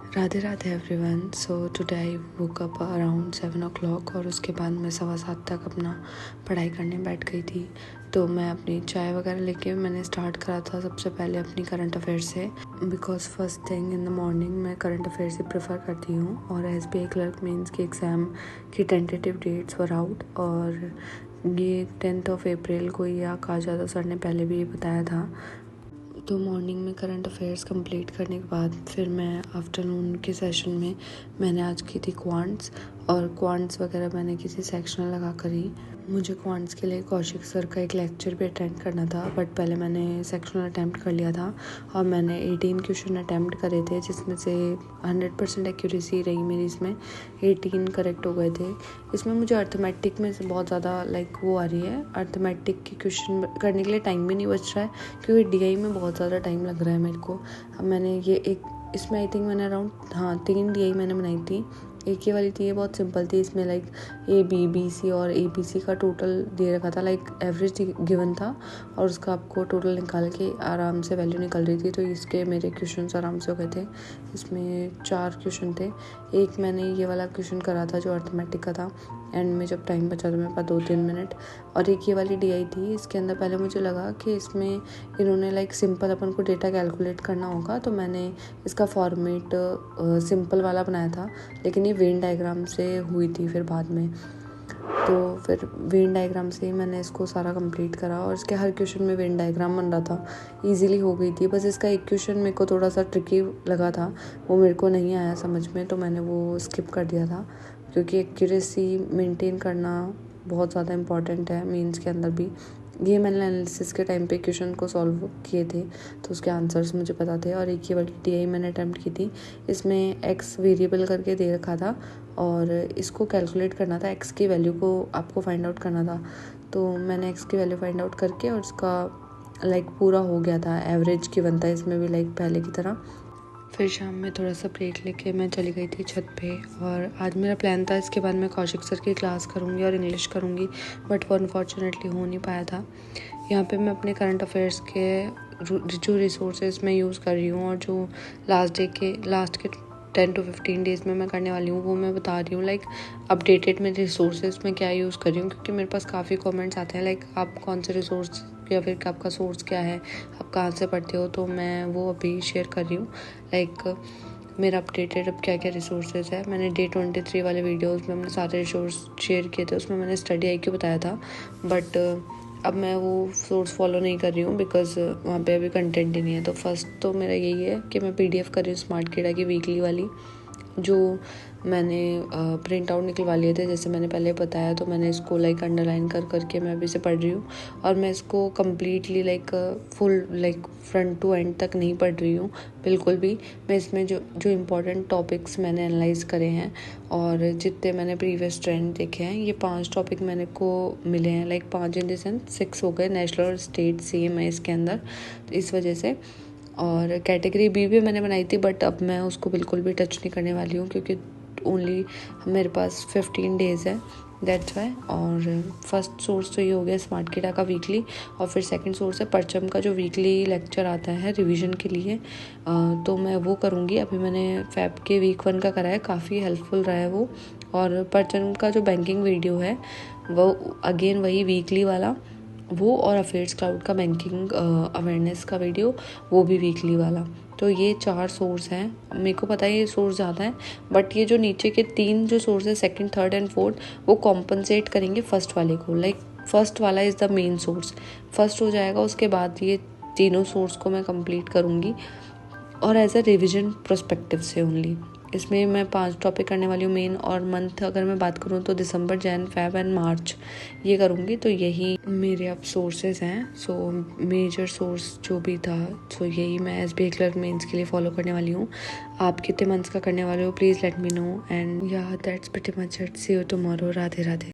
Radhe Radhe everyone. So today I woke up around 7 o'clock और उसके बाद मैं 7:15 तक अपना पढ़ाई करने बैठ गई थी। तो मैं अपनी चाय वगैरह लेके मैंने स्टार्ट करा था सबसे पहले अपनी करंट अफेयर से, because first thing in the morning मैं करंट अफेयर से प्रेफर करती हूँ। और SBI क्लर्क मेंस की एग्ज़ाम की टेंटेटिव डेट्स वर आउट और ये 10 अप्रैल को ही आकाश यादव सर ने पहले भी ये बताया था। तो मॉर्निंग में करंट अफेयर्स कंप्लीट करने के बाद फिर मैं आफ्टरनून के सेशन में मैंने आज की थी क्वांट्स, और क्वांट्स वगैरह मैंने किसी सेक्शनल लगा कर ही। मुझे क्वांट्स के लिए कौशिक सर का एक लेक्चर भी अटेंड करना था, बट पहले मैंने सेक्शनल अटैम्प्ट कर लिया था और मैंने 18 क्वेश्चन अटैम्प्ट करे थे, जिसमें से 100% एक्यूरेसी रही मेरी। इसमें 18 करेक्ट हो गए थे। इसमें मुझे अर्थमेटिक में से बहुत ज़्यादा वो आ रही है, अर्थमेटिक के क्वेश्चन करने के लिए टाइम भी नहीं बच रहा है, क्योंकि DI में बहुत ज़्यादा टाइम लग रहा है मेरे को। अब मैंने ये इसमें आई थिंक मैंने अराउंड 3 DI मैंने बनाई थी। एक ये वाली थी, ये बहुत सिंपल थी। इसमें ABBC और ABC का टोटल दे रखा था, एवरेज गिवन था और उसका आपको टोटल निकाल के आराम से वैल्यू निकल रही थी। तो इसके मेरे क्वेश्चंस आराम से हो गए थे। इसमें 4 क्वेश्चन थे। एक मैंने ये वाला क्वेश्चन करा था जो अर्थमेटिक का था, एंड में जब टाइम बचा था मेरे पास 2-3 मिनट। और एक ये वाली DI थी। इसके अंदर पहले मुझे लगा कि इसमें इन्होंने सिंपल अपन को डेटा कैलकुलेट करना होगा, तो मैंने इसका फॉर्मेट सिंपल वाला बनाया था, लेकिन ये वेन डायग्राम से हुई थी फिर बाद में। तो फिर वेन डायग्राम से ही मैंने इसको सारा कंप्लीट करा और इसके हर क्वेश्चन में वेन डायग्राम बन रहा था, इजीली हो गई थी। बस इसका एक क्वेश्चन मेरे को थोड़ा सा ट्रिकी लगा था, वो मेरे को नहीं आया समझ में, तो मैंने वो स्किप कर दिया था, क्योंकि एक्यूरेसी मेंटेन करना बहुत ज़्यादा इम्पॉर्टेंट है मेंस के अंदर भी। ये मैंने एनालिसिस के टाइम पे क्वेश्चन को सॉल्व किए थे, तो उसके आंसर्स मुझे पता थे। और एक ये वाली DI मैंने अटैम्प्ट की थी। इसमें X वेरिएबल करके दे रखा था और इसको कैलकुलेट करना था, X की वैल्यू को आपको फाइंड आउट करना था। तो मैंने X की वैल्यू फाइंड आउट करके और इसका पूरा हो गया था। एवरेज गिवन था इसमें भी पहले की तरह। फिर शाम में थोड़ा सा ब्रेक लेके मैं चली गई थी छत पे, और आज मेरा प्लान था इसके बाद मैं कौशिक सर की क्लास करूँगी और इंग्लिश करूँगी, बट वो अनफॉर्चुनेटली हो नहीं पाया था। यहाँ पे मैं अपने करंट अफेयर्स के जो रिसोर्सेज मैं यूज़ कर रही हूँ और जो लास्ट के 10 to 15 डेज़ में मैं करने वाली हूँ, वो मैं बता रही हूँ। अपडेटेड में रिसोर्सेज में क्या यूज़ कर रही हूँ, क्योंकि मेरे पास काफ़ी कमेंट्स आते हैं आप कौन से रिसोर्स या फिर आपका सोर्स क्या है, आप कहाँ से पढ़ते हो, तो मैं वो अभी शेयर कर रही हूँ। मेरा अपडेटेड अब क्या क्या रिसोर्सेज है। मैंने Day 23 वाले वीडियोस में अपने सारे रिसोर्स शेयर किए थे, उसमें मैंने स्टडी IQ बताया था, बट अब मैं वो सोर्स फॉलो नहीं कर रही हूँ, बिकॉज वहाँ पे अभी कंटेंट ही नहीं है। तो फर्स्ट तो मेरा यही है कि मैं PDF कर रही हूँ स्मार्टकीड़ा की वीकली वाली, जो मैंने प्रिंट आउट निकलवा लिए थे, जैसे मैंने पहले बताया। तो मैंने इसको अंडरलाइन करके मैं अभी से पढ़ रही हूँ, और मैं इसको completely full front to end तक नहीं पढ़ रही हूँ बिल्कुल भी। मैं इसमें जो इम्पोर्टेंट टॉपिक्स मैंने एनालाइज करे हैं और जितने मैंने प्रीवियस ट्रेंड देखे हैं, ये 5 टॉपिक मैंने को मिले हैं, 5 इन द सेंस 6 हो गए। नेशनल और स्टेट सेम है इसके अंदर, तो इस वजह से। और कैटेगरी B भी मैंने बनाई थी, बट अब मैं उसको बिल्कुल भी टच नहीं करने वाली हूँ, क्योंकि ओनली मेरे पास 15 डेज़ है, दैट्स वाई। और फर्स्ट सोर्स तो ये हो गया स्मार्टकीड़ा का वीकली, और फिर सेकंड सोर्स है परचम का, जो वीकली लेक्चर आता है रिवीजन के लिए। तो मैं वो करूँगी। अभी मैंने फैब के वीक 1 का करा है, काफ़ी हेल्पफुल रहा है वो। और परचम का जो बैंकिंग वीडियो है वो अगेन वही वीकली वाला, वो, और अफेयर्स क्लाउड का बैंकिंग अवेयरनेस का वीडियो, वो भी वीकली वाला। तो ये 4 सोर्स हैं। मेरे को पता है ये सोर्स ज़्यादा है, बट ये जो नीचे के 3 जो सोर्स है, सेकंड, थर्ड एंड फोर्थ, वो कॉम्पनसेट करेंगे फर्स्ट वाले को। फर्स्ट वाला is the main source, first हो जाएगा, उसके बाद ये तीनों सोर्स को मैं कंप्लीट करूँगी, और एज अ रिविजन पर्सपेक्टिव से ओनली। इसमें मैं 5 टॉपिक करने वाली हूँ मेन, और मंथ अगर मैं बात करूँ तो दिसंबर, जैन, फेब एंड मार्च ये करूँगी। तो यही मेरे अब सोर्सेज हैं। सो मेजर सोर्स जो भी था, सो यही मैं SBI क्लर्क मेंस के लिए फॉलो करने वाली हूँ। आप कितने मंथ्स का करने वाले हो, please let me know. And yeah that's pretty much it. See you tomorrow. Radhe Radhe.